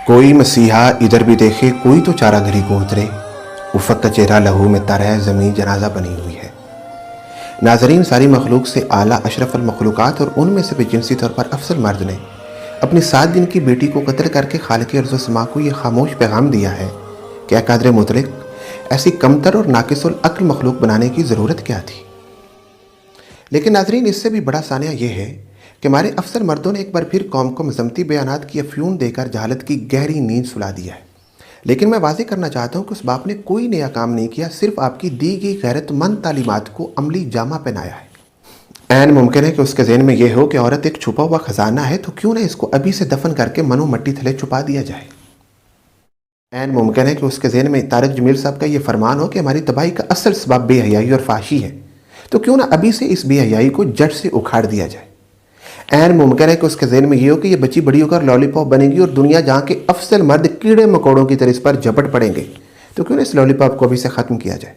कोई मसीहा इधर भी देखे, कोई तो चारा घरी को उतरे, उफक का चेहरा लहू में तर है, ज़मीन जनाजा बनी हुई है। नाजरीन, सारी मखलूक से आला अशरफुल मखलूक़ात और उनमें से भी जिनसी तौर पर अफसल मर्द ने अपनी 7 दिन की बेटी को कत्ल करके खालिक अर्ज़ व समा को ये खामोश पैगाम दिया है कि या कादर मुतलिक, ऐसी कमतर और नाकिसुल अक्ल मखलूक बनाने की ज़रूरत क्या थी। लेकिन नाजरीन, इससे भी बड़ा सानिया ये है कि हमारे अफसर मर्दों ने एक बार फिर कौम को मज़म्मती बयानात की अफ्यून देकर जहालत की गहरी नींद सुला दिया है। लेकिन मैं वाज़ेह करना चाहता हूँ कि उस बाप ने कोई नया काम नहीं किया, सिर्फ आपकी दी गई गैरतमंद तालीमात को अमली जामा पहनाया है। ऐन मुमकिन है कि उसके ज़हन में यह हो कि औरत एक छुपा हुआ ख़जाना है, तो क्यों ना इसको अभी से दफन करके मनो मट्टी थले छुपा दिया जाए। ऐन मुमकिन है कि उसके ज़हन में तारिक जमील साहब का ये फरमान हो कि हमारी तबाही का असल सबब बेहयाई और फाशी है, तो क्यों ना अभी से इस बेहयाई को जड़ से उखाड़ दिया जाए। ऐन मुमकिन है कि उसके ज़हन में ये हो कि ये बच्ची बड़ी होकर लॉलीपॉप बनेगी और दुनिया जहाँ के अफसल मर्द कीड़े मकोड़ों की तरह इस पर झपट पड़ेंगे, तो क्यों ना इस लॉलीपॉप को अभी से ख़त्म किया जाए।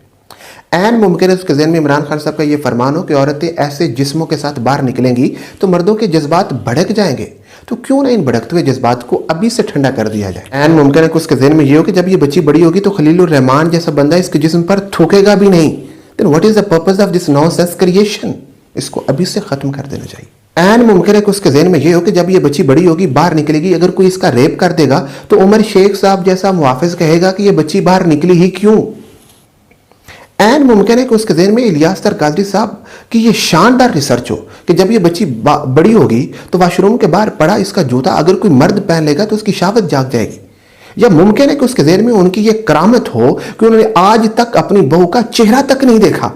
ऐन मुमकिन है उसके ज़हन में इमरान खान साहब का ये फरमान हो कि औरतें ऐसे जिस्मों के साथ बाहर निकलेंगी तो मर्दों के जज्बात भड़क जाएंगे, तो क्यों ना इन भड़कते हुए जज्बात को अभी से ठंडा कर दिया जाए। ऐन मुमकिन है कि उसके ज़हन में ये हो कि जब ये बच्ची बड़ी होगी तो खलीलुर रहमान जैसा बंदा इसके जिस्म पर थूकेगा भी नहीं, then what is the purpose of this nonsense creation, इसको अभी से ख़त्म कर देना चाहिए। ऐन मुमकिन है कि उसके ज़हन में ये हो कि जब ये बच्ची बड़ी होगी, बाहर निकलेगी, अगर कोई इसका रेप कर देगा तो उमर शेख साहब जैसा मुहाफिज कहेगा कि ये बच्ची बाहर निकली ही क्यों। ऐन मुमकिन है कि उसके ज़हन में इलियास कादरी साहब की ये शानदार रिसर्च हो कि जब ये बच्ची बड़ी होगी तो वाशरूम के बाहर पड़ा इसका जूता अगर कोई मर्द पहन लेगा तो उसकी शावत जाग जाएगी। या मुमकिन है कि उसके ज़हन में उनकी ये करामत हो कि उन्होंने आज तक अपनी बहू का चेहरा तक नहीं देखा।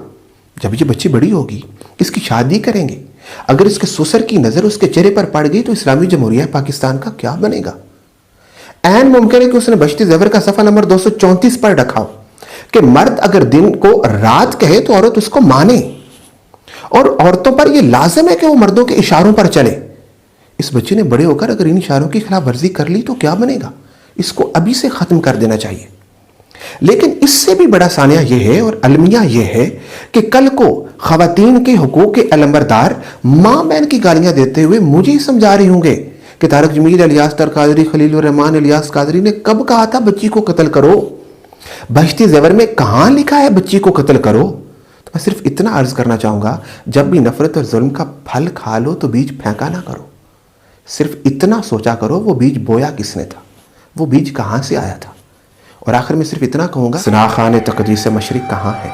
जब ये बच्ची बड़ी होगी, इसकी शादी करेंगे, अगर इसके ससुर की नज़र उसके चेहरे पर पड़ गई तो इस्लामी जमहूरिया पाकिस्तान का क्या बनेगा। ऐन मुमकिन है कि उसने बश्ती ज़ेवर का सफ़ा नंबर 234 पर रखा हो कि मर्द अगर दिन को रात कहे तो औरत उसको माने, और औरतों पर यह लाजिम है कि वो मर्दों के इशारों पर चले। इस बच्चे ने बड़े होकर अगर इन इशारों की खिलाफ वर्जी कर ली तो क्या बनेगा, इसको अभी से ख़त्म कर देना चाहिए। लेकिन इससे भी बड़ा सानिया यह है और अलमिया यह है कि कल को ख़वातीन के हुकूक के अलंबरदार माँ बहन की गालियां देते हुए मुझे ही समझा रही होंगे कि तारिक जमील, इलियास कादरी, खलीलुर रहमान इलियास कादरी ने कब कहा था बच्ची को कत्ल करो, बश्ती ज़ेवर में कहाँ लिखा है बच्ची को कत्ल करो। तो मैं सिर्फ इतना अर्ज करना चाहूँगा, जब भी नफरत और जुल्म का फल खा लो तो बीज फेंका ना करो, सिर्फ इतना सोचा करो वो बीज बोया किसने था, वो बीज कहाँ से आया था। और आखिर में सिर्फ इतना कहूँगा, सना खान तकदीस मशरिक कहाँ है,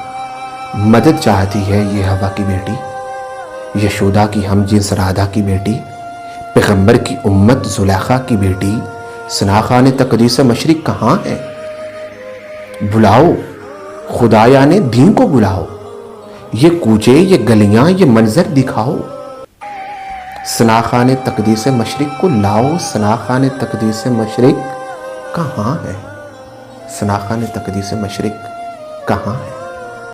मदद चाहती है ये हवा की बेटी, यशोदा की हम जिन्स राधा की बेटी, पैगंबर की उम्मत जुलेखा की बेटी, सना खान तकदीस मशरिक कहाँ है। बुलाओ, खुदाया ने दीन को बुलाओ, ये कूचे, ये गलियां, ये मंजर दिखाओ। सना खान तकदीस मशरिक को लाओ, सना खान तकदीस मशरिक कहाँ है, सना खान तकदीस मशरिक कहाँ है।